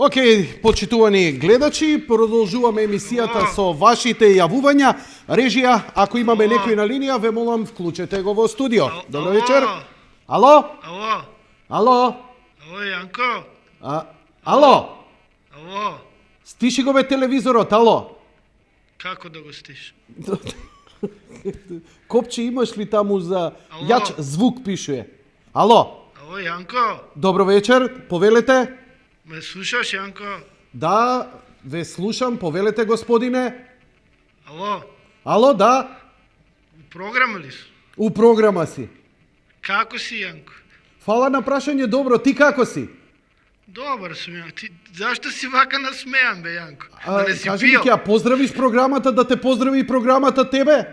Океј, почитувани гледачи, продолжуваме емисијата со вашите јавувања. Режија, ако имаме некој на линија, ве молам, вклучете го во студио. Добро вечер. Ало? Ало? Ало? Ало, Јанко? Ало? Ало? Стиши го бе телевизорот, ало? Како да го стиш? Копче имаш ли таму за јач звук пишуе? Ало? Ало, Јанко? Добро вечер, повелете. Ме слушаш, Јанко? Да, ве слушам, повелете господине. Ало? Ало, да, У програма ли си? у програма си. Како си, Јанко? Фала на прашање, добро, ти како си? Добар сум, Јанко. Ти зашто си вака насмејан, бе, Јанко? Да не си Кажи ми, пиел? ќе ја поздравиш програмата, да те поздрави и програмата тебе?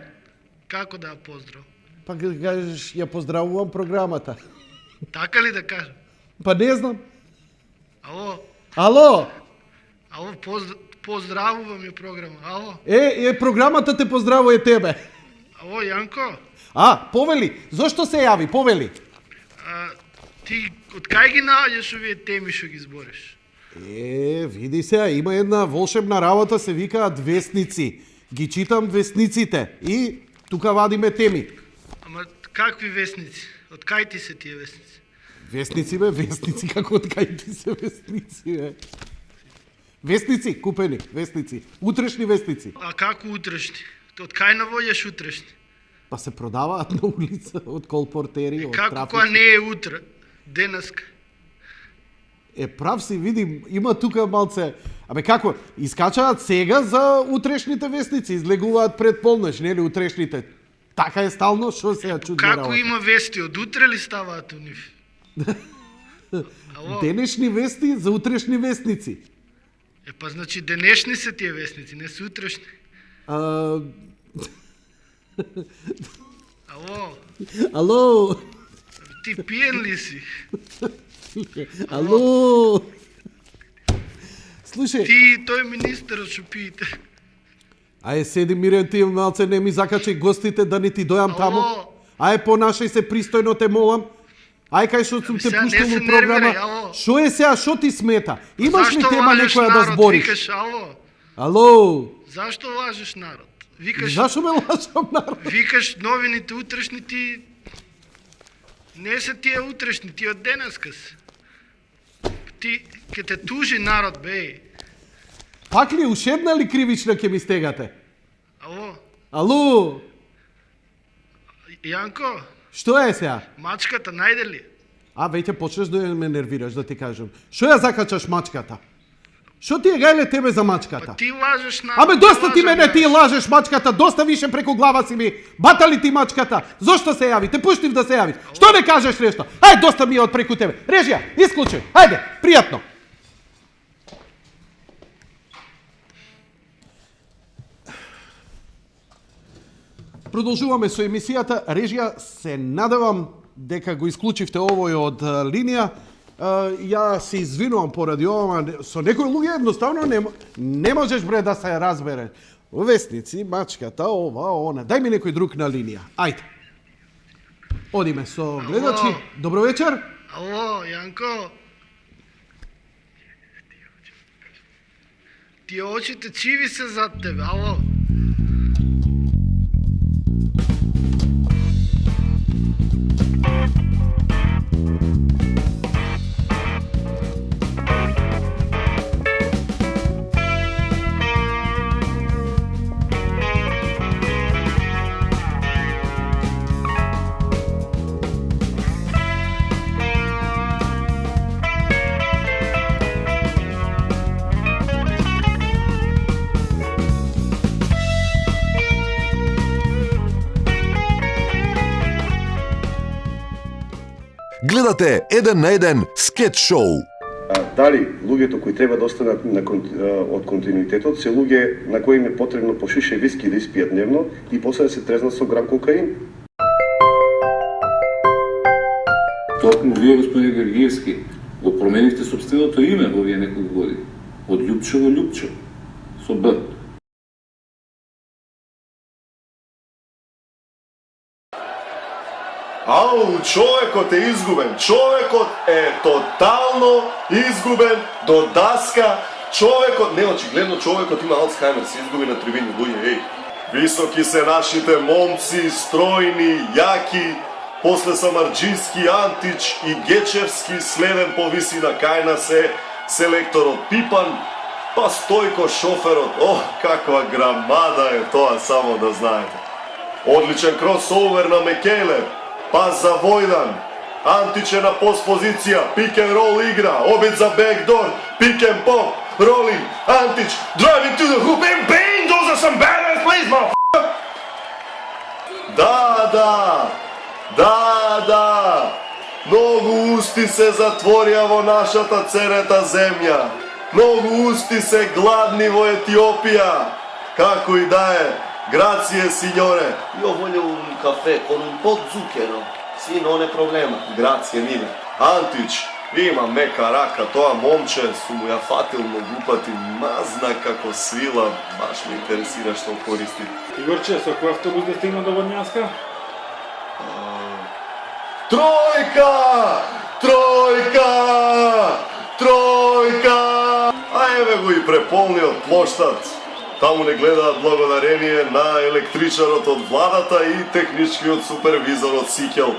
Како да ја поздрав? Па кажеш, ја поздравувам програмата. Така ли да кажам? Па не знам. Ало? Ало? Ало, поздравувам ја програма. Ало? Програмата те поздравува тебе. Ало, Јанко? Повели, зошто се јави, повели? Ти од кај ги наоѓаш овие теми што ги збориш? Види се, има една волшебна работа, се викаат вестници. Ги читам вестниците и тука вадиме теми. Ама какви вестници? Од кај ти се тие вестници? Вестници, бе, вестници, како од кај ти се вестници, бе? Вестници, купени, вестници. Утрешни вестници. А како утрешни? Од кај навоѓаш утрешни? Па се продаваат на улица, од колпортери, од Како трафик. кога не е утре? Денеска? Прав си, видим, има тука малце... Абе како, искачаат сега за утрешните вестници, излегуваат пред полноќ, нели утрешните. Така е стално, што се ја чудна Како работа. има вести? Од утре ли ставаат у нив? Ало? Денешни вести за утрешни вестници. Па значи денешни се тие вестници, не се утрешни. Ало? Ало? Ти пиен ли си? Ало? Слушај, Ти тој министерот што пиете. седи мирен, ти малце не ми закачај гостите да не ти дојам таму. Понашај се пристојно, те молам. Кај што сум те сега не пуштил се у програма. нервирај, ало. Што е сега, што ти смета? Имаш ли Зашто тема лажеш некоја да народ? збориш? Викаш, ало? Ало? Зашто лажеш народ? Викаш, Зашо ме лажам, народ? викаш новините утрешни, ти не се тие утрешни, ти од денеска се. Ти ке те тужи народ, бе. Пак ли уште една ли кривична ќе ми стегате? Ало? Ало? Јанко, Што е сега? мачката најде ли? Веќе почнеш да ме нервираш, да ти кажам. Што ја закачаш мачката? Што ти е гајле тебе за мачката? Ти лажеш народ. Доста ти мене, ти лажеш мачката, доста више преку глава си ми. Бата ли ти мачката? Зошто се јави? Те пуштив да се јавиш. Што не кажеш нешто? Доста ми е од преку тебе. Режија, исклучи. Пријатно. Продолжуваме со емисијата. Режија, се надевам дека го исклучивте овој од линија. Ја се извинувам поради ова, со некои луѓе едноставно не можеш бре да се разбере. Вестници, мачката, ова, она. Дај ми некој друг на линија. Ајде. Одиме со гледачи. Добро вечер. Ало, Јанко. Тие очите чиви се зад тебе, ало. Гледате еден на еден скетч шоу. Дали луѓето кои треба да останат од континуитетот се луѓе на кои им е потребно по шише виски да испијат дневно и после да се трезнат со грам кокаин? Токму вие, господин Гергиевски, го променивте сопственото име во овие неколку години. Од Љупчо во Љупчо. Со Б. Ау, човекот е изгубен. Човекот е тотално изгубен до даска. Човекот, не, очигледно човекот има Алцхаймер, се изгуби на трибини, луѓе, еј. Високи се нашите момци, стројни, јаки, после Самарџински, Антич и Гечевски, следен по висина кај нас е селекторот Пипан, па Стојко шоферот. О, каква грамада е тоа, само да знаете. Одличен кросовер на Мекеле, пас за Војдан, Антич е на пост позиција, пик ен рол игра, обид за бекдор, пик ен поп, ролинг, Антич, driving to the hoop and bang, those are some badass plays, motherfucker! Да, многу усти се затворија во нашата церета земја, многу усти се гладни во Етиопија, како и да е, grazie signore. Io voglio un caffè con un po' zucchero. Sì, non è problema. Grazie mille. Антич, има мека рака, тоа момче су му ја фатил многу пати, мазна како свила, баш ме интересира што користи. Игорче, со кој автобус да стигна до Водњанска? Тројка! А еве го и преполниот плоштад. Таму не гледаат благодарение на електричарот од владата и техничкиот супервизор од Сикел.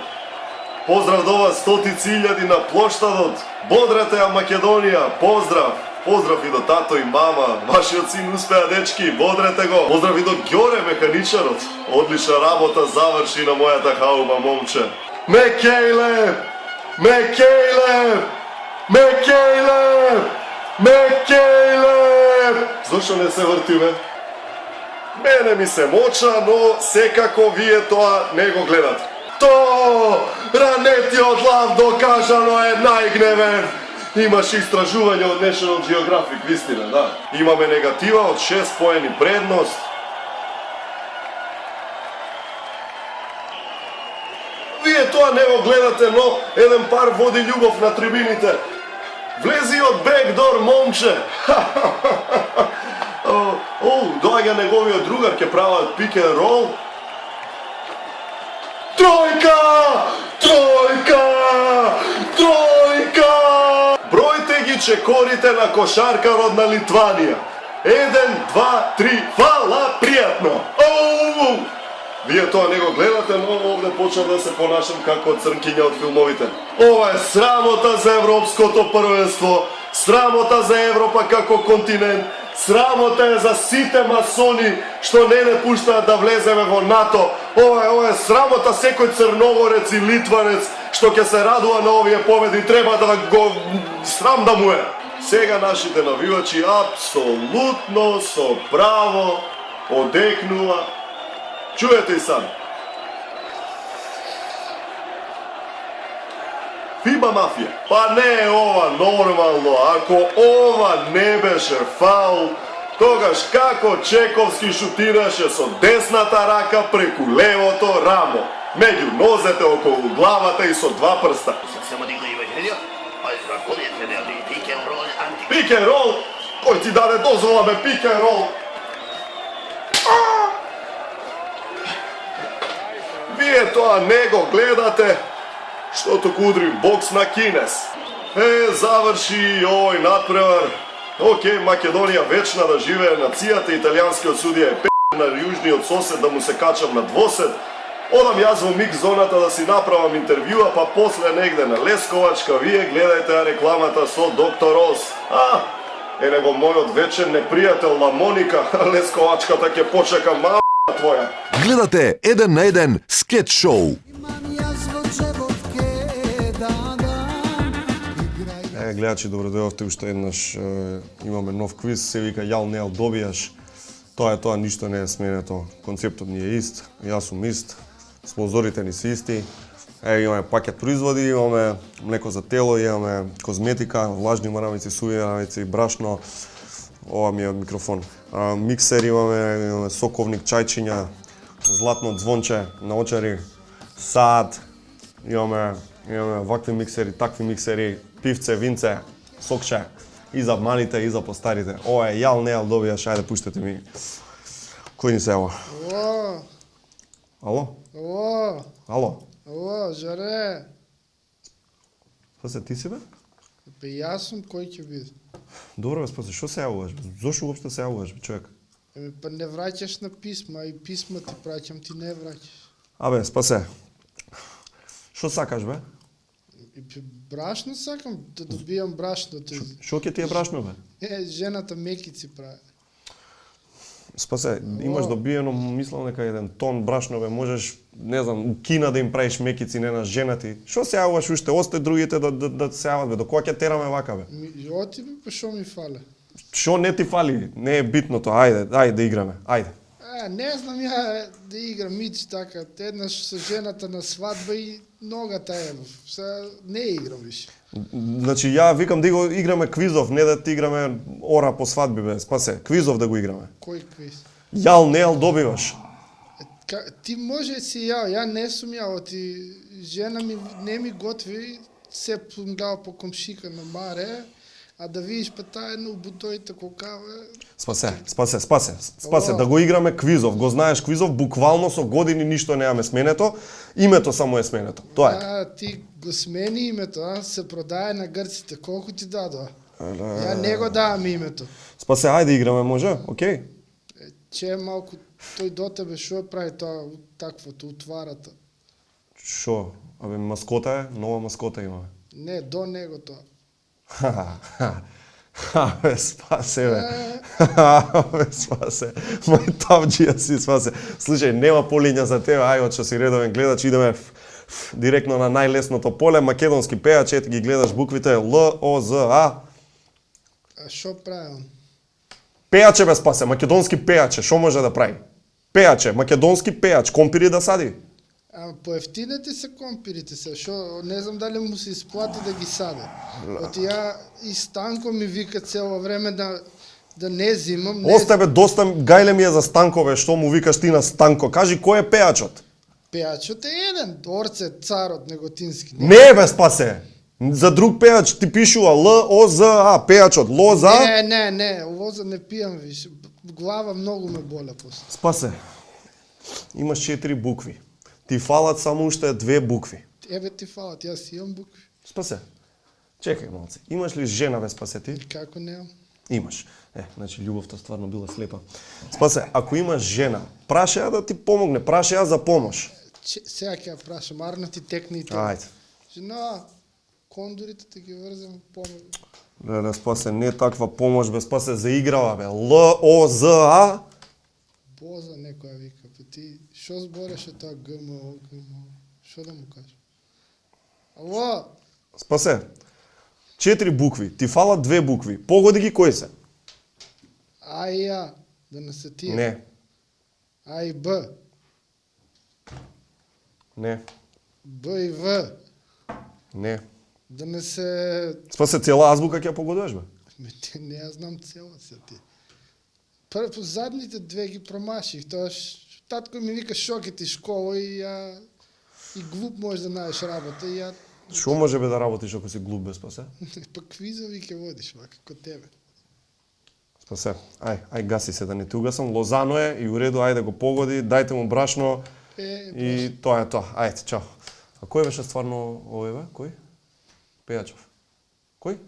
Поздрав до вас, стотици илјади на плоштадот. Бодрете ја Македонија, поздрав! Поздрав и до тато и мама, вашиот син успеа, дечки, бодрете го! Поздрав и до Ѓоре, механичарот. Одлична работа заврши на мојата хауба, момче. Мекејле! Зошто не се вртиме? Мене ми се моча, но секако вие тоа не го гледате. Ранетиот лав докажано е најгневен. Имаш истражување од National Geographic, вистина, да. Имаме негатива од 6 поени предност. Вие тоа не го гледате, но еден пар води љубов на трибините. Влези од бекдор, момче. Доаѓа неговиот другар, ќе прават пик ен рол. Тројка! Бројте ги чекорите на кошаркарот на Литванија. 1, 2, 3, фала, пријатно. Вие тоа не го гледате, но овде почнав да се понашам како црнкиња од филмовите. Ова е срамота за европското првенство, срамота за Европа како континент, срамота е за сите масони што не пуштаат да влеземе во НАТО. Ова е срамота секој црногорец и литванец што ќе се радува на овие победи, треба да го срам да му е. Сега нашите навивачи апсолутно со право одекнува. Чуете и сам. Фиба мафија. Па не е ова нормално. Ако ова не беше фаул, тогаш како Чековски шутираше со десната рака преку левото рамо, меѓу нозете околу главата и со два прста. Пик ен рол? Кој ти даде дозвола бе пик ен рол? Вие тоа не го гледате, што туку удри бокс на Кинес. Заврши овој надпревар. Океј, Македонија вечна да живее нацијата, италијанскиот судија е на јужниот сосед да му се качам на двосед. Одам јас во микс зоната да си направам интервјуа, па после негде на Лесковачка, вие гледајте ја рекламата со доктор Оз. Него мојот вечен непријател Ламоника, Лесковачката ќе почека мама твоја. Гледате 1 на 1 скет шоу. Гледачи, добродојавте уште еднаш. Имаме нов квиз, се вика Јал неал добијаш. Тоа е тоа, ништо не е сменето. Концептот ни е ист, јас сум ист, спонзорите ни се исти. Имаме пакет производи, имаме млеко за тело, имаме козметика, влажни марамици, суви марамици, брашно. Ова ми е микрофон. Миксер имаме соковник, чајчиња, златно звонче, наочари, сад. Имаме вакви миксери, такви миксери, пивце, винце, сокче. И за малите, и за постарите. Ова е Јал неал добијаш, ајде пуштете ми. Кој ни се ева? Ало? Ало? Ало, Жаре. Спасе, ти си бе? Бе, јас сум, кој ќе биде? Добро бе, Спасе, што се јавуваш бе? Зошто уопште се јавуваш бе, човек? Па не враќаш на писма, и писма ти праќам, ти не враќаш. Абе, Спасе, што сакаш бе? Брашно сакам да добијам брашно. Што ќе ти е брашно бе? Жената мекици прави. Спасе, имаш добиено, мислам дека еден тон брашно бе, можеш, не знам, у Кина да им правиш мекици, не на жена ти. Што се јавуваш уште? Осте другите да се јават бе, до кога ќе тераме вака бе? Оти бе, па шо ми фале? Што не ти фали? Не е битното, ајде да играме, ајде. Не знам ја да играм мич така, еднаш со жената на свадба и ногата е, не играм више. Значи ја викам да го играме квизов, не да ти играме ора по свадби бе, Спасе, квизов да го играме. Кој квиз? Јал, не јал добиваш. Ти може си ја не сум ја, ти жена ми не ми готви, се сум гледал по комшика на маре, а да видиш па таа една убутојта колкава... Спасе, да го играме квизов. Го знаеш квизов, буквално со години ништо немаме сменето, името само е сменето. Тоа е. Ти го смени името, се продае на грците. Колку ти дадоа? Ја не го давам името. Спасе, ајде играме, може? Океј? Че малку тој до тебе шо прави тоа таквото утварата? Шо? Абе, маскота е, нова маскота имаме. Не, до него тоа. Абе, Спасе, бе. Абе, Спасе. Мој тавџија си, Спасе. Слушај, нема полиња за тебе, ај, од што си редовен гледач, идеме директно на најлесното поле, македонски пејач, ете ги гледаш буквите Л, О, З, А. А шо прави он? Пејаче, бе, Спасе, македонски пејаче, шо може да прави? Пејаче, македонски пејач, компири да сади. Поевтинете се компирите се, шо не знам дали му се исплати да ги саде. Оти ја и Станко ми вика цело време да не зимам. Остабе, доста гајле ми е за Станко, бе, што му викаш ти на Станко? Кажи кој е пејачот? Пејачот е еден, Орце, царот неготински. Не, бе, Спасе! За друг пејач ти пишува Л, О, З, А, пејачот, Лоза. Не, Лоза не пијам више. Глава многу ме боля после. Спасе, имаш 4 букви. Ти фалат само уште 2 букви. Еве ти фалат, јас имам букви. Спасе, чекај малце. Имаш ли жена, бе, Спасе, ти? Како немам? Имаш. Значи љубовта стварно била слепа. Спасе, ако имаш жена, праша ја да ти помогне, праша ја за помош. Сега ќе ја прашам, арна ти текне и тоа. Ајде. Жена, кондорите те ги врзам, помогне. Леле, Спасе, не таква помош, бе, Спасе, заиграва, бе. Л, О, З, А. Боза некоја вика, па ти шо збореше тоа ГМО, шо да му кажеш? Ало? Спасе, 4 букви, ти фалат 2 букви, погоди ги кои се? А и ја, да не се тие. Не. А и Б. Не. Б и В. Не. Да не се... Спасе, цела азбука ќе погодуваш, бе? Те не ја знам цела се ти. Прво задните две ги промаших, тоа татко ми вика шо ќе ти школа и ја и глуп можеш да најдеш работа и ја Шо може бе да работиш ако си глуп, бе, Спасе? па квизови ќе водиш вака како тебе. Спасе, ај гаси се да не те угасам, Лозано е и уреду, ајде го погоди, дајте му брашно и тоа е тоа. Ајде, чао. А кој беше стварно овој, бе? Кој? Пејачов. Кој?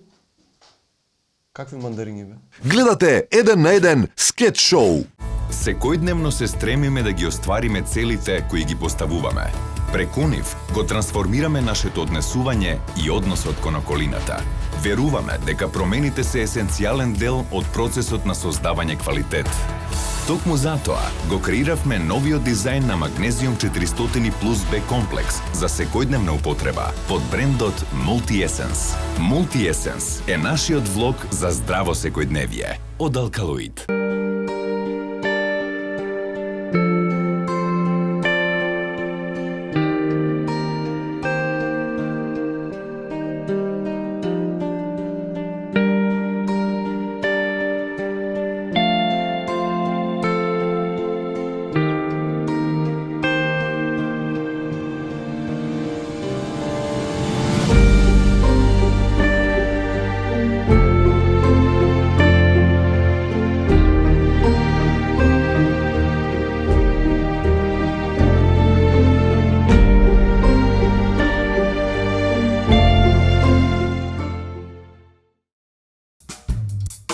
Какви мандарини, бе? Гледате 1 на 1 скет шоу. Секојдневно се стремиме да ги оствариме целите кои ги поставуваме. Преку нив го трансформираме нашето однесување и односот кон околината. Веруваме дека промените се есенцијален дел од процесот на создавање квалитет. Токму затоа го креиравме новиот дизајн на Magnesium 400 Plus B комплекс за секојдневна употреба под брендот Multi Essence. Multi Essence е нашиот влог за здраво секојдневие од Alkaloid.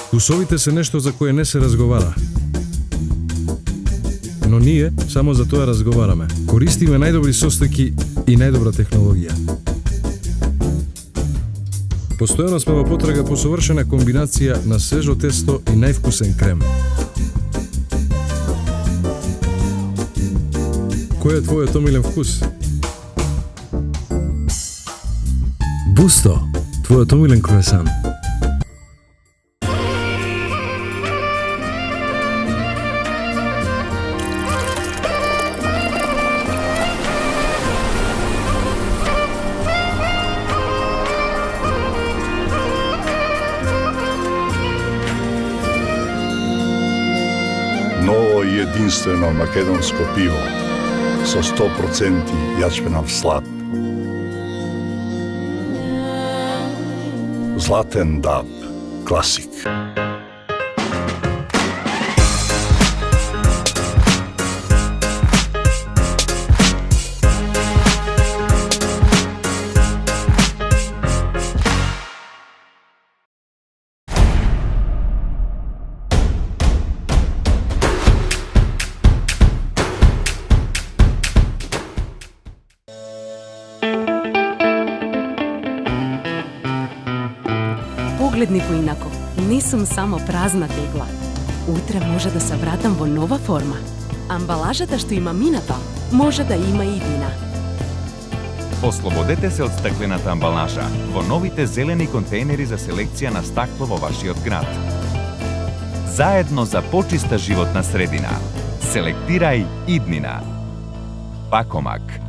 Вкусовите се нешто за кое не се разговара. Но ние само за тоа разговараме. Користиме најдобри состојки и најдобра технологија. Постојано сме во потрага по совршена комбинација на свежо тесто и највкусен крем. Кој е твојот омилен вкус? Бусто, твојот омилен круасан. Ново и единствено македонско пиво со 100% јачменав слад. Златен даб, класик. Погледни поинако, не сум само празна тегла. Утре може да се вратам во нова форма. Амбалажата што има минато, може да има и иднина. Ослободете се од стаклената амбалажа во новите зелени контейнери за селекција на стакло во вашиот град. Заедно за почиста животна средина. Селектирај иднина. Пакомак.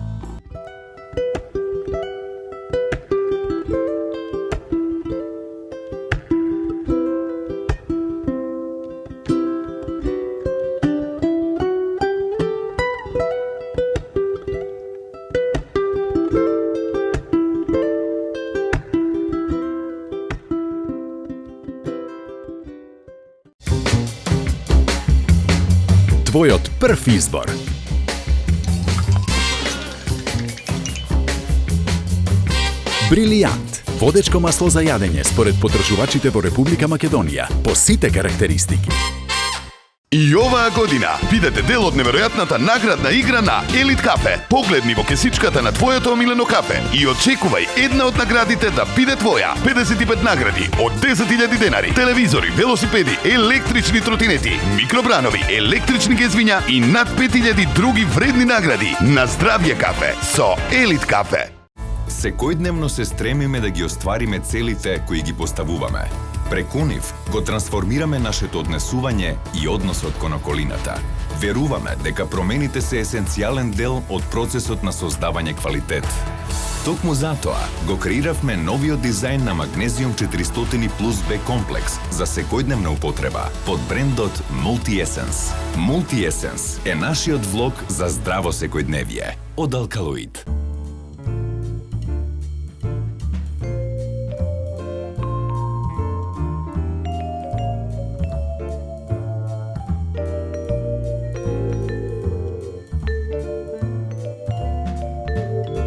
Твојот прв избор. Брилијант. Водечко масло за јадење според потрошувачите во Република Македонија по сите карактеристики. И оваа година бидете дел од неверојатната наградна игра на Елит Кафе. Погледни во кесичката на твоето омилено кафе и очекувај една од наградите да биде твоја. 55 награди од 10.000 денари, телевизори, велосипеди, електрични тротинети, микробранови, електрични гезвиња и над 5.000 други вредни награди. На здравје кафе со Елит Кафе. Секојдневно се стремиме да ги оствариме целите кои ги поставуваме. Преку нив го трансформираме нашето однесување и односот кон околината. Веруваме дека промените се есенцијален дел од процесот на создавање квалитет. Токму затоа го креиравме новиот дизајн на Magnesium 400 Plus B комплекс за секојдневна употреба под брендот Multi Essence. Multi Essence е нашиот влог за здраво секојдневие од Алкалоид.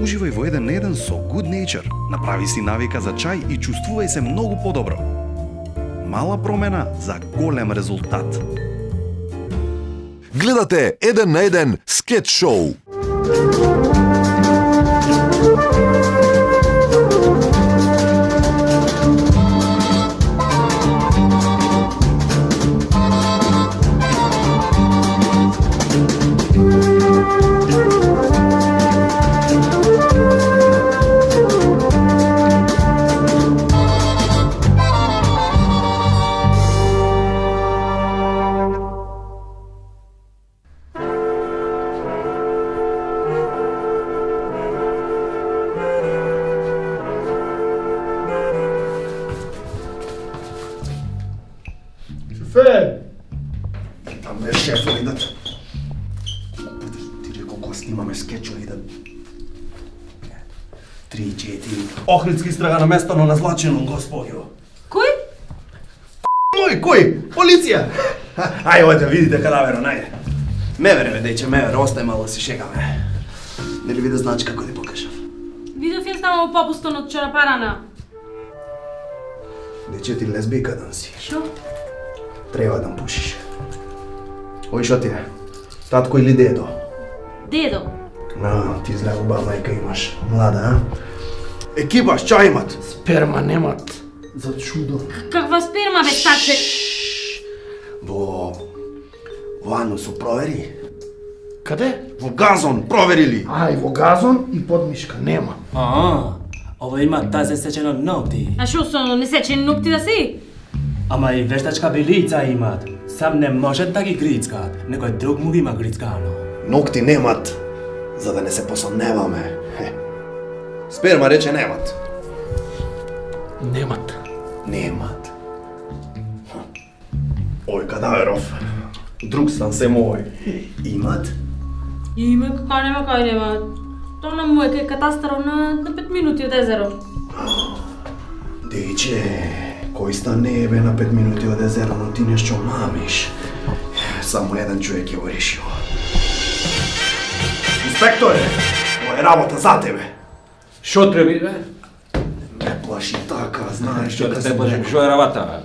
Уживај во 1 на 1 со Good Nature. Направи си навика за чај и чувствувај се многу подобро. Мала промена за голем резултат. Гледате 1 на 1 скет шоу. Шофер! Там е шефови да... Ти реко кога снимаме скетчови да... 3-4... Охридски истрага на место на назлачено, господјо. Кој? Кој? Полиција! Ајде, ојде, видите кадавера, најде. Мевере, бе, дејче, мевере, остај мало да си шегаме. Нели виде значи како ти покажав? Видов ја ставам во попустон од чорапарана. Дејче, ти лесбика да си. Шо? Треба да пушиш. Ој шо ти е? Татко или дедо? Дедо. Ти зле убава мајка имаш. Млада, а? Екипаш, ча имат? Сперма немат. За чудо. Каква сперма, бе, стаче? Во анусу провери. Каде? Во газон, проверили. Ај, во газон и под мишка нема. Ова има тазе сечено ногти. А шо со несечени ногти да си? Ама и вештачка билица имат. Сам не може да ги грицкаат, некој друг му ги има грицкано. Ногти немат, за да не се посомневаме. Сперма рече немат. Немат. Немат. Ој Кадаверов, друг стан се мој. Имат? Име, кака нема, кај нема. То на мој кај катастарот на 5 минути од езеро. Дече, кој стан не е бе на 5 минути од езеро, но ти нешто мамиш. Само еден човек ја го решил. Инспекторе, ова е работа за тебе. Шо треби, бе? Не плаши така, знаеш Што да те плаши, шо е работа, бе?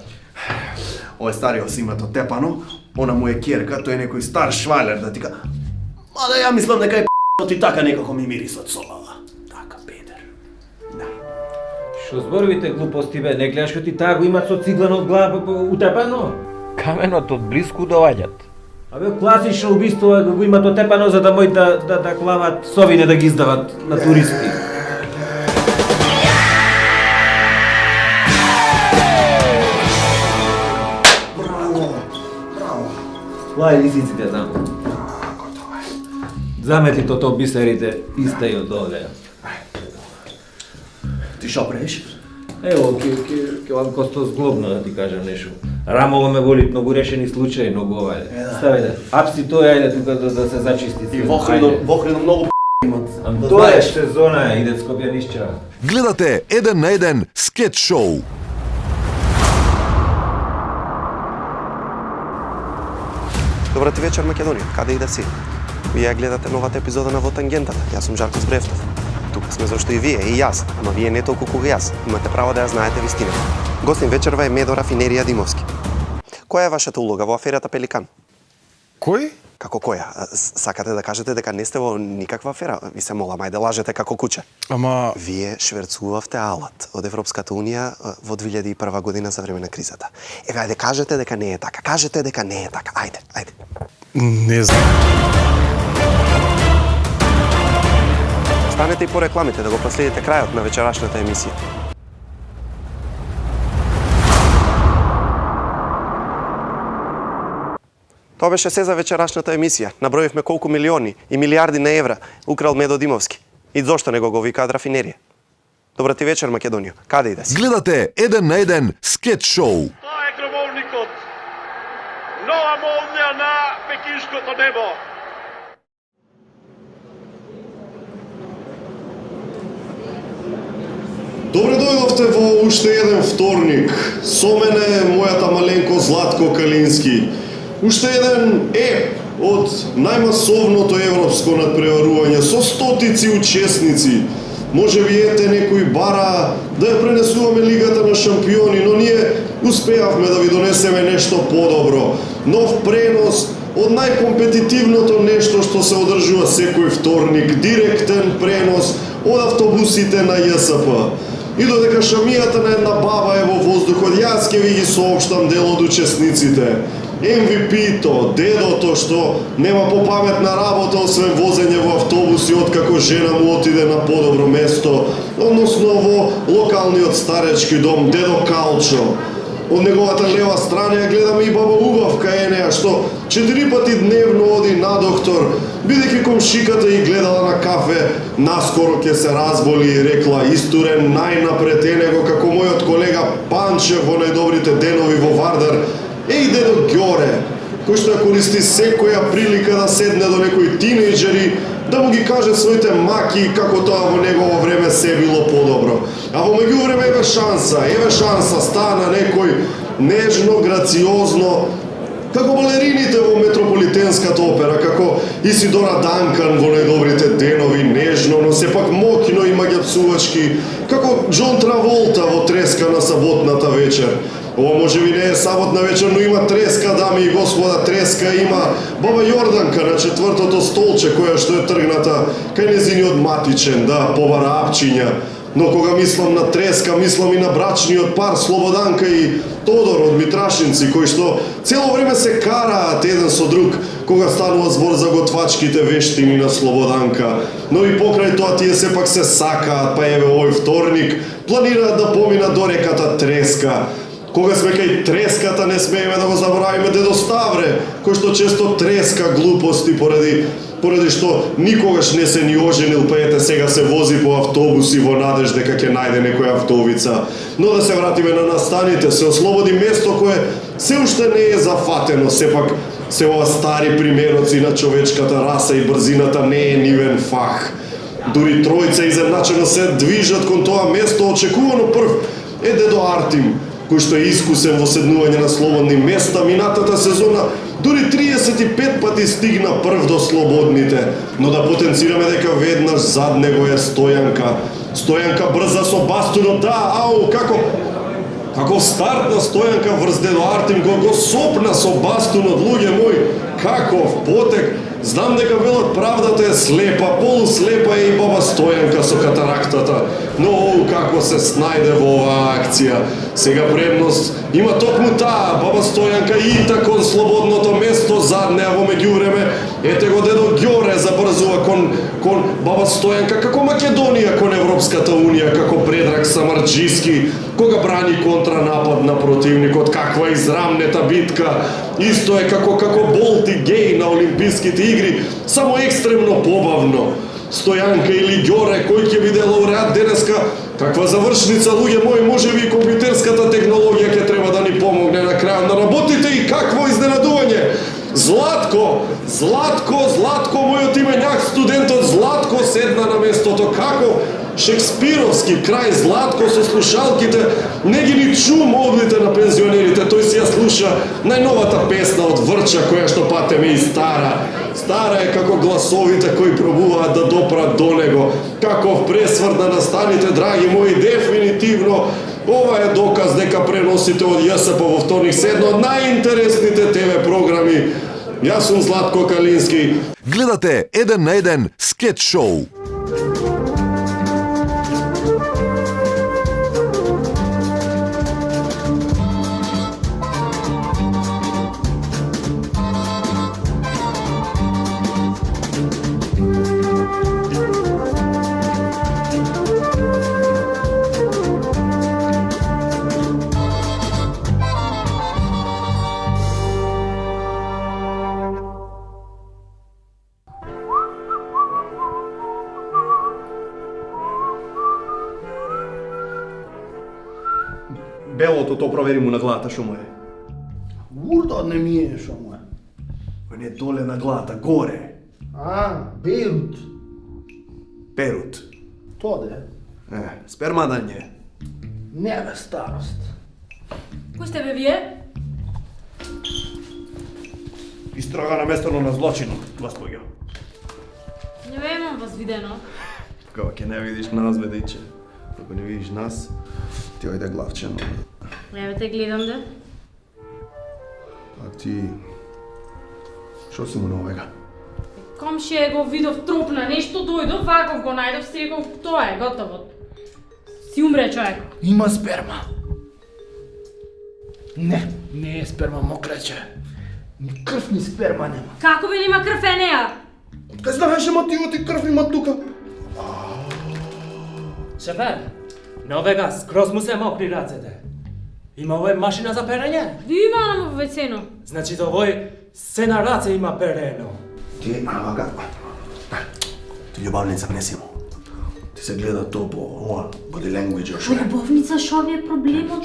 Ој стариот си имато тепано, она му е керка, тој е некој стар швалер да ти ка... Мада ја мислам дека е ти така некако ми мирисат собава. Така, Петер. Шо зборовите глупости, бе? Не гледаш што ти таа го имат со циглен од глава утепано? Каменот од близко доаѓат. Абе, класично убиство го имат отепано за да мој да клават совине да ги издават на туристи. Лај лисиците таму. Замети тото бисерите исте и од овде. Ти шо правиш? Ево, ќе вам косто зглобно да ти кажам нешто. Рамово ме боли, многу решени случаи, многу овајде. Ставите, апси тој, ајде тука да се зачисти. И во Охридом многу имат. Тоа е сезона, иде Скопјанишча. Гледате еден на еден скет шоу. Добра ти вечер, Македонија. Каде и да си? Вие гледате новата епизода на Во тангентата. Јас сум Жарко Збревтов. Тука сме зашто и вие, и јас, ама вие не толку кога јас. Имате право да ја знаете вистината. Гостин вечерва е Медо Рафинерија Димовски. Која е вашата улога во аферата Пеликан? Кој? Како која? Сакате да кажете дека не сте во никаква афера? Ви се молам, ајде лажете како куче. Ама... Вие шверцувавте алат од Европската Унија во 2001 година за време на кризата. Еве, ајде кажете дека не е така. Кажете дека не е така. Ајде. Не знам. Станете и по рекламите да го проследите крајот на вечерашната емисија. Тоа беше се за вечерашната емисија. Наброивме колку милиони и милиарди на евра украл Медо Димовски. И зошто не го викаат рафинерија? Добра ти вечер, Македонија. Каде и да си? Гледате еден на еден скет шоу. Тоа е громовникот. Нова молња на пекинското небо. Добре дојдовте во уште еден вторник. Со мене мојата маленко Златко Калински. Уште еден еп од најмасовното европско надпреварување со стотици учесници. Може би ете некој бара да ја пренесуваме Лигата на шампиони, но ние успеавме да ви донесеме нешто подобро. Нов пренос од најкомпетитивното нешто што се одржува секој вторник, директен пренос од автобусите на ЈСП. И додека шамијата на една баба е во воздухот, јас ќе ви ги соопштам дел од учесниците. MVP-то, дедото што нема попаметна работа освен возење во автобуси откако жена му отиде на подобро место, односно во локалниот старечки дом Дедо Калчо. Од неговата лева страна ја гледаме и баба Убавка Енеја што 4 пати дневно оди на доктор, бидејќи комшиката и гледала на кафе, наскоро ќе се разболи и рекла истурен најнапред Енего како мојот колега Панчев во најдобрите денови во Вардар. Еј дедо Ѓоре, кој што ја користи секоја прилика да седне до некои тинејџери, да му ги каже своите маки како тоа во негово време се било подобро. А во меѓувреме еве шанса, стана некој нежно, грациозно, како балерините во Метрополитенската опера, како Исидора Данкан во најдобрите денови, нежно, но сепак мокно и маѓапсувачки, како Джон Траволта во Треска на саботната вечер. Ова може би не е саботна вечер, но има треска, дами и господа, треска има баба Јорданка на четвртото столче, која што е тргната кај незиниот матичен, да, повара апчиња. Но кога мислам на треска, мислам и на брачниот пар Слободанка и Тодор од Митрашинци, кои што цело време се караат еден со друг, кога станува збор за готвачките вештини на Слободанка. Но и покрај тоа тие сепак се сакаат, па еве овој вторник планираат да поминат до реката Треска. Кога сме кај треската, не смееме да го заборавиме дедо Ставре, кој што често треска глупости поради што никогаш не се ни оженил, па ете сега се вози по автобуси во надеж дека ќе најде некоја автовица. Но да се вратиме на настаните, се ослободи место кое се уште не е зафатено, сепак се ова стари примероци на човечката раса и брзината не е нивен фах. Дури тројца изедначено се движат кон тоа место, очекувано прв е дедо Артим, кој што е искусен во седнување на слободни места, минатата сезона дури 35 пати стигна прв до слободните. Но да потенцираме дека веднаш зад него е Стојанка. Стојанка брза со бастунот, да, ау, како старт на Стојанка врз дедо Артим, го сопна со бастунот, луѓе мои, каков потек. Знам дека велат правдата е слепа, полуслепа е и баба Стојанка со катарактата, но како се снајде во оваа акција. Сега предност има токму таа, баба Стојанка и кон слободното место зад неа во меѓувреме. Ете го дедо Ѓоре забрзува кон баба Стојанка како Македонија кон Европската унија, како Предраг Самарџиски, кога брани контранапад на противникот, каква израмнета битка. Исто е како Болт и Геј на Олимписките игри, само екстремно побавно. Стојанка или Ѓоре, кој ќе биде лауреат денеска, каква завршница, луѓе мои, може би компјутерската технологија ќе треба да ни помогне на крајот на работите и какво изненадување. Златко, мојот именјак студентот Златко седна на местото, како шекспировски крај Златко со слушалките, не ги ни чу моглите на пензионерите, тој си ја слуша најновата песна од Врча, која што патеме и стара. Стара е како гласовите кои пробуваат да допрат до него. Каков пресврт на настаните, драги мои, дефинитивно ова е доказ дека преносите од ЈСП во вторник се едно од најинтересните ТВ програми. Јас сум Златко Калински. Гледате 1 на 1 скетч шоу. Белото, то провери му на главата шо му е. Урдо не ми е шо му е. Не доле на главата, горе. Бейрут. Перут. То де. Спермадање. Не бе, старост. Кој сте бе вие? Истрага на местото на злочинот, господјо. Не ве имам вас видено. Кога ќе не видиш нас, бе, дече. Ако не видиш нас, ти ојде главчено. Еве те гледам да. А ти... Шо си му на овега? Комшија го видов тропна нешто, дојдов, ваков го најдов, си реков, тоа е, готово. Си умре човек. Има сперма. Не е сперма, мокрече. Ни крв, ни сперма нема. Како бе нема крв е неа? Откај знаеш, ама ти оти крв има тука. Шефер, на овега скроз му се мокри рацете. Има овој машина за перење? Има на во вецено. Значи до овој се на раце има перено. Ти, авага, ти љубавница не си му. Ти се гледа то по ова, body language, шо е? Љубовница, шо ви е проблемот?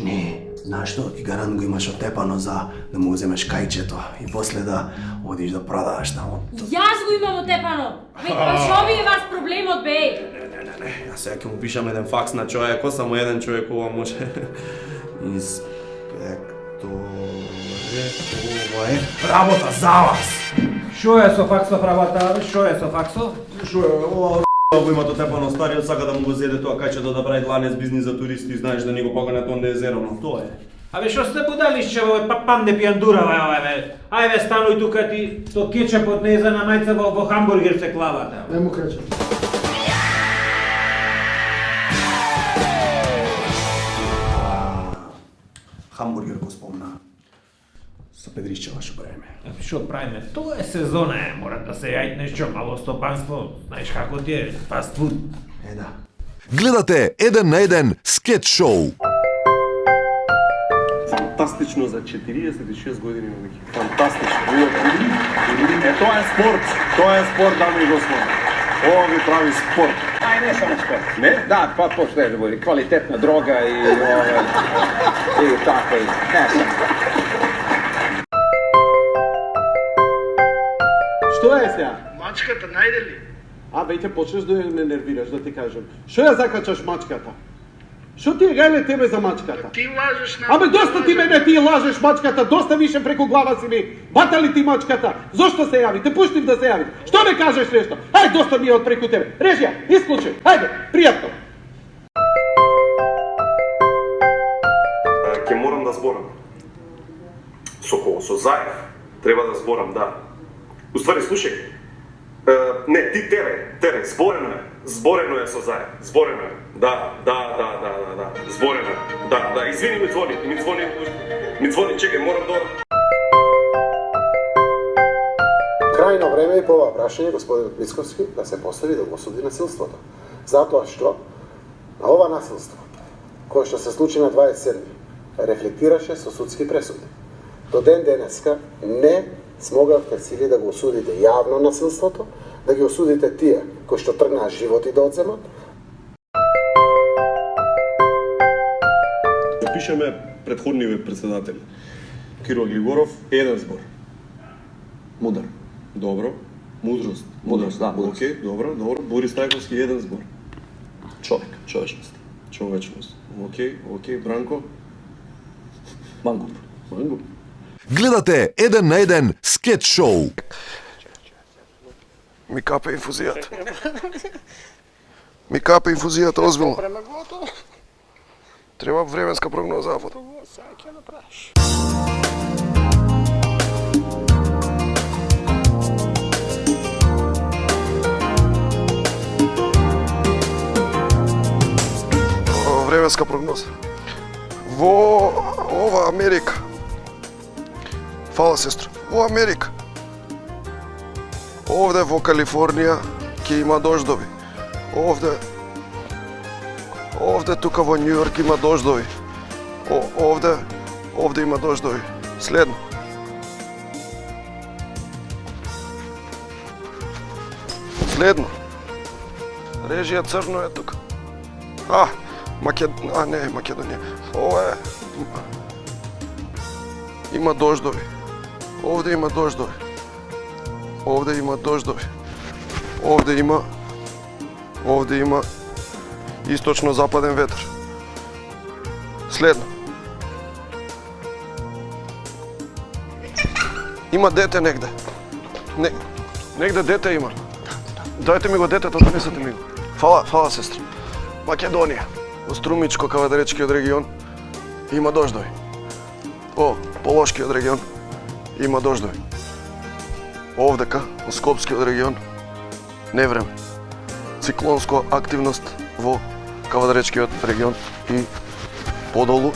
Не, знаеш што, и гарант го имаш отепано за да му уземеш кајчето и после да одиш да продаваш таму. Јас го имам отепано! Па шо ви е вас проблемот, бе? Не, јас сега ќе му пишам еден факс на човеко, само еден човек ова може. Инспекторе... Ова е работа за вас. Шо е со факсов работа? Шо е со факсов? Шо е, ова го има тотепано стариот, сака да му го зеде тоа кајчето да прави ланец бизнис за туристи, знаеш да ни го поканат онде езеровно, тоа е. Абе, шо сте будалишче, бе, папан не пијандурава, бе. Ајде, стануј тука ти, то кетчапот не е за на мајца во хамбургер се клавата. Не му кречам. Хамбургер го спомна. Со Педришчева шо правиме. Шо правиме? Тоа е сезона, мора да се јајд нешто мало стопанство, знаеш како ти е, фаст фуд. Да. Гледате 1 на 1 скет шоу. Фантастично за 46 години, момиче. Фантастично. Тоа е спорт. Тоа е спорт, дами и господа. Ова ви прави спорт. Ај, не само спорт. Не? Да, па почне да бъде квалитетна дрога и така и. Не само. Што е сега? Мачката, најде ли? А, веќе почнеш да ме нервираш, да ти кажам. Што ја закачаш мачката? Што ти е гајле тебе за мачката? Ти лажеш на... Абе, доста ти мене, ти лажеш мачката, доста више преку глава си ми. Бата ли ти мачката? Зошто се јави? Те пуштив да се јави. Што не кажеш нешто? Ајде, доста ми е од преку тебе. Режија, исклучи. Ајде, пријатно. Ќе морам да зборам. Со кого? Со Заев. Треба да зборам, да. Уствари, слушај. Не, ти Тере, зборено е со Заев. Зборено е. Да. Зборено е. Да, извини, ми звони, чекај, морам да... Крајно време е по ова прашање, господин Мицковски, да се постави да го осуди насилството. Затоа што на ова насилство, кое што се случи на 27, рефлектираше со судски пресуди. До ден денеска не смогавте сили да го осудите јавно насилството, да ги осудите тие кои што тргнаа животи да одземат. Запишеме предходниве председатели. Киро Глигоров, еден збор. Мудар. Добро. Мудрост, да. Океј, добро. Борис Тајковски, еден збор. Човечност. Океј, Бранко. Мангуп. Гледате 1 на 1 скет шоу. Ми капе инфузијата, озбилно. Треба временска прогноза, афот. Временска прогноза. Во ова Америка. Фала, сестро. Во Америка. Овде во Калифорнија ќе има дождови. Овде тука во Њујорк има дождови. Овде има дождови. Следно. Режија црно е тука. Не е Македонија. Ова е... Има дождови. Овде има дождови. Овде има источно-западен ветер. Следно. Има дете негде. Негде дете има. Дајте ми го детето, донесете ми го. Фала, сестра. Македонија. Во Струмичко-Кавадаречкиот регион има дождови. Полошкиот регион има дождови. Овдека, во Скопскиот регион, невреме. Циклонска активност во Кавадаречкиот регион и подолу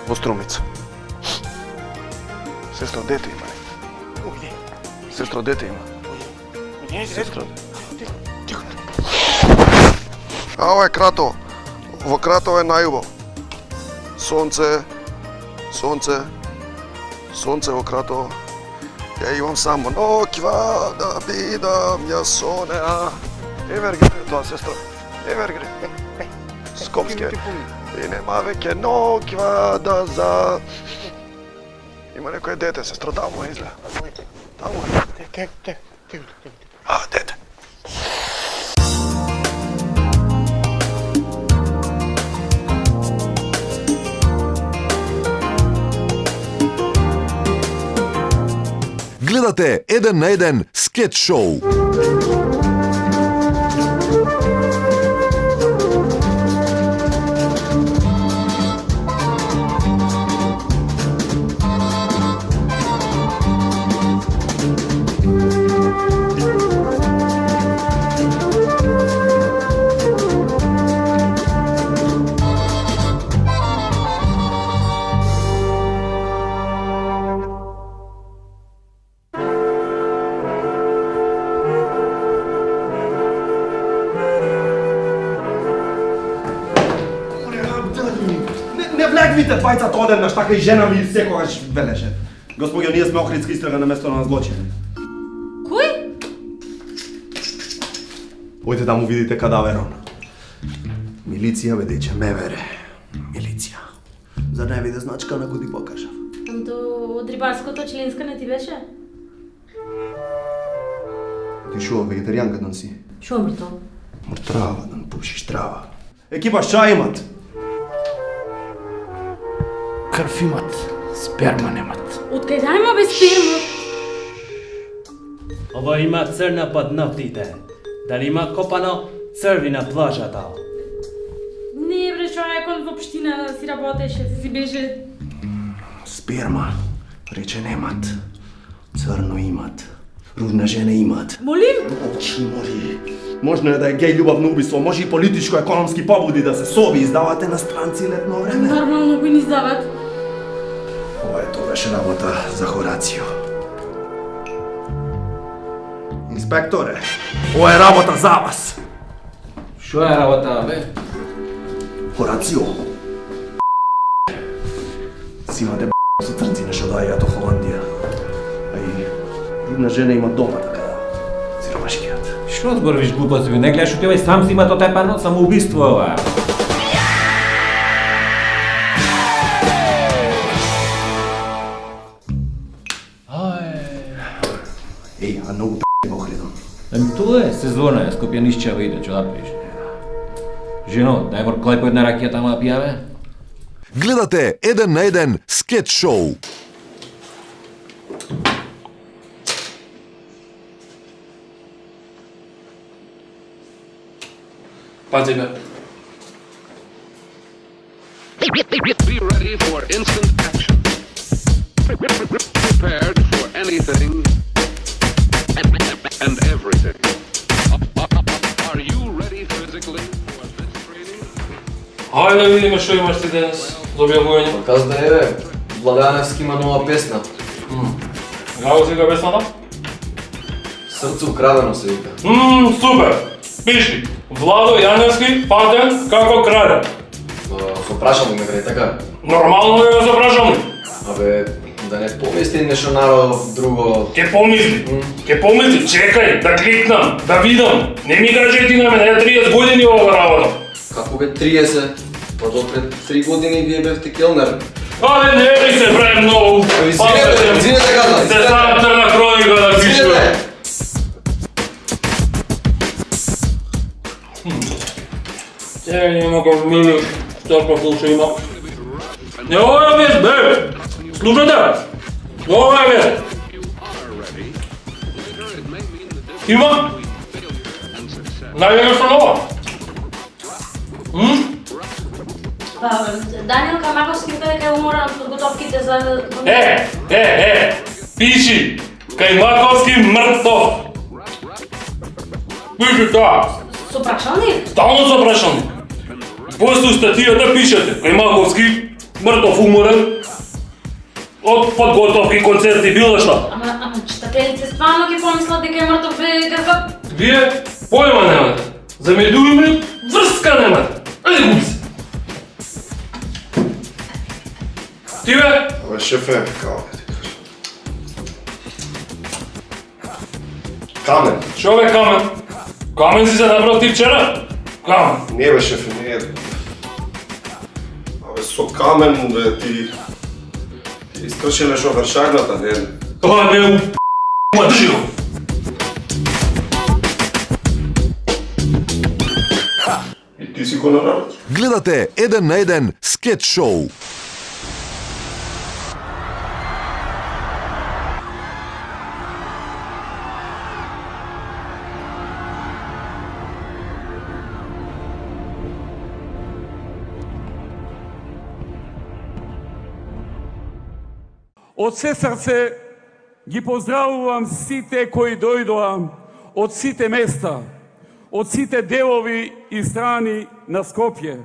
во Струмица. Сестро, дете има. Сестро, дете има. Сестро. Ова е Кратово. Во Кратово е најубаво. Сонце во Кратово. Ја имам само ноќва да бидам ја сонеа. Евергре тоа, сестро. Евергре. Скопски. И нема веќе ноќва да за... Има некој дете, сестро, таму изгледа. Таму е. Дете. Гледате 1 на 1 скет шоу. Не влегвите двајцата одеднаш, така и жена ми секогаш велеше. Господјо, ние сме Охридска истрага на место на злочин. Кој? Ојте да му видите кадаверон. Милиција, бе, дече, МВР. Милиција. За не виде значка на кој ти покажав. Анто од рибарското членска не ти беше? Ти шо, вегетаријанка дан си? Шо мртво? Трава, дан пушиш трава. Екипа, шта имат? Крв имат, сперма немат. Откај да има без сперма? Ова има црна под ноктите. Дали има копано црви на плажата? Не бре, човек, он во општина си работеше, си беше... Сперма, рече немат. Црно имат. Рудна жена имат. Молим? Очи, моли. Можно е да е геј љубавно убиство, може и политичко-економски побуди да се соби издавате на странци летно време. Нормално го ни издават. Ова е тоа беше работа за Хорацио. Инспекторе, ова е работа за вас. Шо е работа, бе? Хорацио. Симате со црнци нешто доаѓаат од Холандија. А и рудна жена има дома така да. Сиромашкиот. Што збориш глупости, бе? Не гледаш што ти сам си има тоа парно самоубиство ова. Еј, а многу во Охридом. Тоа е сезона, Скопјанишчева иде, што да правиш? Жено, дај мор клај по една ракија таму да пијаме. Гледате 1 на 1 скет шоу. Пази бе. Be ready for instant action. Prepared for anything and everything. Are you ready physically for this training? Хајде да видиме што имаш ти денес за објавување. Каз да е, бе, Владаневски има нова песна. Како се вика песната? Срце украдено се вика. Супер! Пиши, Владо Јаневски, патен како краде. Со прашалник, не така? Нормално е да се прашалник. Абе, да не помисли нешто народов друго... Ке помисли, чекај, да кликнам, да видам. Не ми кажи ти на мене, 30 години ова работа. Како бе 30? Па до пред 3 години вие бевте келнер. Аде, не ли се прави многу. Извинете каза, се ставам трна хроника да пишува. Има кога мили, толкова слуша има. Не ова без, бе! Слушате? Ова е без! Има? Најдено што нова? Даниел Камаковски вика дека е уморен од подготовките за... Пиши! Кајмаковски мртов! Пиши тоа! Со прашалник? Стално со прашалник! После статијата пишете Кајмаковски мртов уморен од подготовки, концерти, било што. Ама читателите стварно ќе помислат дека е мртов, бе, како... Вие појма немате. За медиуми врска немате. Ајде губи се. Ти бе? Абе, шефе, као да ти кажа. Камен. Шо бе Камен? Камен си се набрал ти вчера? Камен. Не бе, шефе, не е. Абе, со камен, бе, ти искршеле шофершагната, не е. Тоа не е држи го. И ти си го наработиш. Гледате 1 на 1 скет шоу. Од се срце ги поздравувам сите кои дојдоа од сите места, од сите делови и страни на Скопје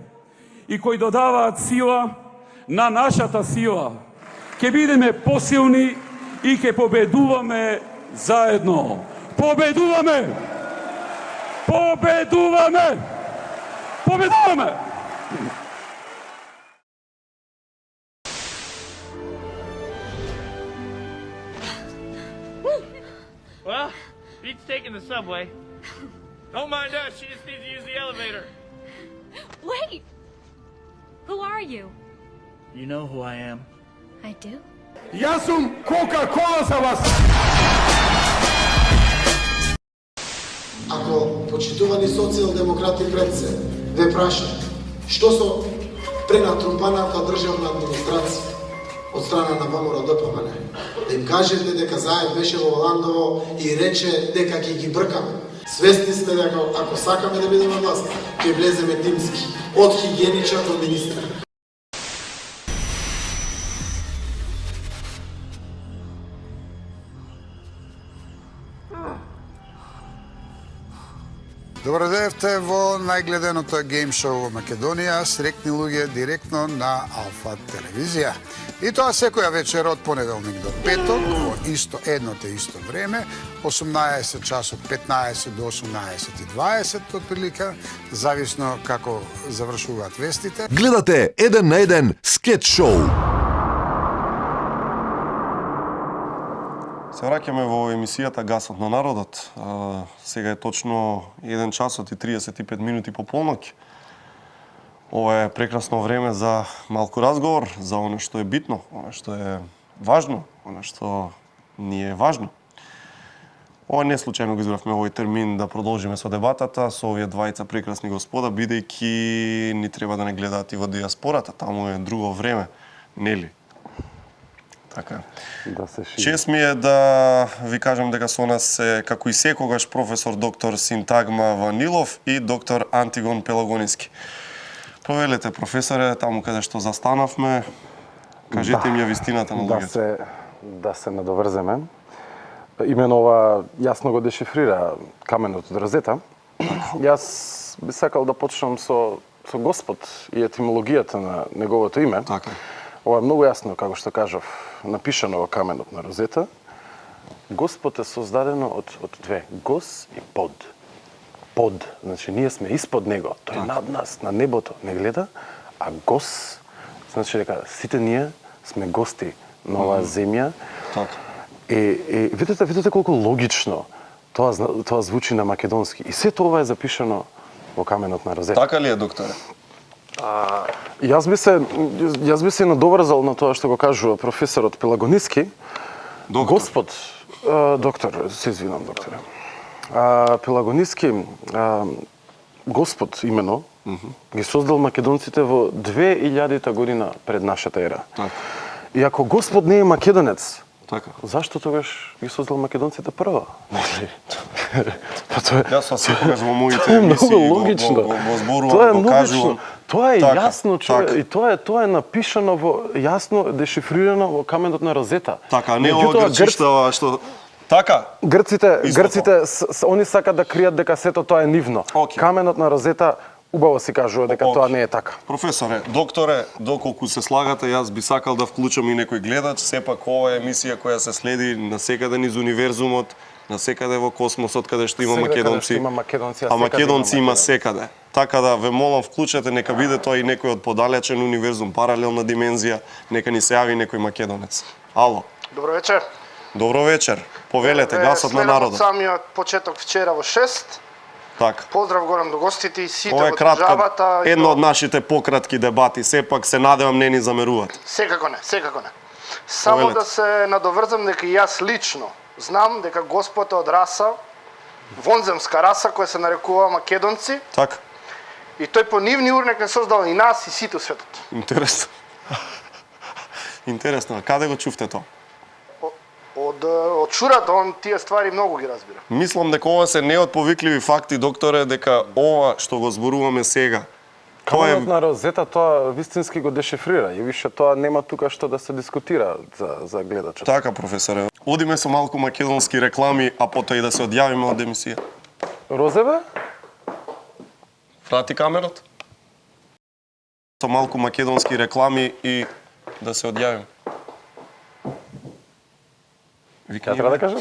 и кои додаваат сила на нашата сила. Ке бидеме посилни и ке победуваме заедно. Победуваме! Победуваме! Победуваме! Well, Beat's taking the subway. Don't mind us, she just needs to use the elevator. Wait! Who are you? You know who I am. I do? Јас сум Кока-Кола за вас! Ако почитувани социјалдемократи пред се ве праша што со пренатрупаната државна администрација од страна на ВМРО-ДПМН, да им кажете дека Заев беше во Ландово и рече дека ќе ги бркаме. Свесни сме дека ако сакаме да бидеме власт, ќе влеземе тимски, од хигиеничар до министар. Добро дојдовте во најгледаното гейм шоу во Македонија, Срекни луѓе директно на Алфа телевизија. И тоа секоја вечер од понеделник до петок, во исто едното исто време, 18 часот 15 до 18:20 отприлика, зависно како завршуваат вестите. Гледате 1 на 1 скет шоу. Се враќаме во емисијата Гасот на народот. Сега е точно 1 часот и 35 минути по полноќ. Ова е прекрасно време за малку разговор, за оно што е битно, оно што е важно, оно што ни е важно. Ова не случајно го избравме овој термин да продолжиме со дебатата со овие двајца прекрасни господа, бидејќи ни треба да не гледаат и во диаспората, таму е друго време, нели? Така. Да се шири. Чест ми е да ви кажам дека со нас е, како и секогаш, професор доктор Синтагма Ванилов и доктор Антигон Пелагониски. Повелете, професоре, таму каде што застанавме, кажете им ја вистината на луѓето. Да се надоврземе. Имено ова јасно го дешифрира каменот од Розета. Јас би сакал да почнам со Господ и етимологијата на неговото име. Така. Ова е многу јасно, како што кажав, напишано во каменот на Розета. Господ е создадено од две. Гос и под. Под, значи ние сме испод него. Тој над нас, на небото, не гледа, а гос, значи дека сите ние сме гости на оваа земја. Така. И видите колку логично тоа звучи на македонски. И сето ова е запишано во каменот на Розета. Така ли е, докторе? Јас би се надоврзал на тоа што го кажува професорот Пелагониски. Господ, доктор, се извинам, докторе. Пелагониски, Господ имено, ги создал македонците во 2000 година пред нашата ера. Така. И ако Господ не е македонец, така, зашто тогаш ги создал македонците прва? Јас секогаш во моите емисии го зборувам, го кажувам. Тоа е јасно, и тоа е напишано во јасно дешифрирано во каменот на Розета. Така, не ова грчиштава што така. Грците они сакаат да кријат дека сето тоа е нивно. Каменот на Розета убаво се кажува дека тоа не е така. Професоре, докторе, доколку се слагате, јас би сакал да вклучам и некој гледач, сепак ова е емисија која се следи насекаде низ универзумот, насекаде во космосот каде што има македонци. А македонци има секаде. Така да ве молам, вклучете, нека биде тоа и некој од подалечен универзум, паралелна димензија, нека ни се јави некој македонец. Ало. Добро вечер. Добро вечер. Повелете, Гасот на народот. Самиот почеток вчера во 6. Така. Поздрав голем до гостите и сите Ова е во кратка, државата. едно од нашите пократки дебати, сепак се надевам не ни замеруват. Секако не, секако не. Само Повелете. да се надоврзам дека јас лично знам дека Господ е од раса, вонземска раса која се нарекува македонци. Така. И тој по нивни урнек не создал и нас и сите светот. Интересно. Интересно, каде го чувте тоа? Од шурата, он тие ствари многу ги разбира. Мислам дека ова се неотповикливи факти, докторе, дека ова што го зборуваме сега Каменот на розета тоа вистински го дешифрира и више тоа нема тука што да се дискутира за гледачот. Така, професоре. Одиме со малку македонски реклами, а потоа и да се одјавиме од емисија. Розеве? Врати камерот. Со малку македонски реклами и да се одјавиме. Ја треба да кажам?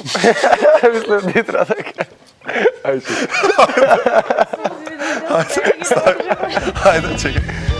Мислам, не треба да кажам. Ајде. Ајде, чекај.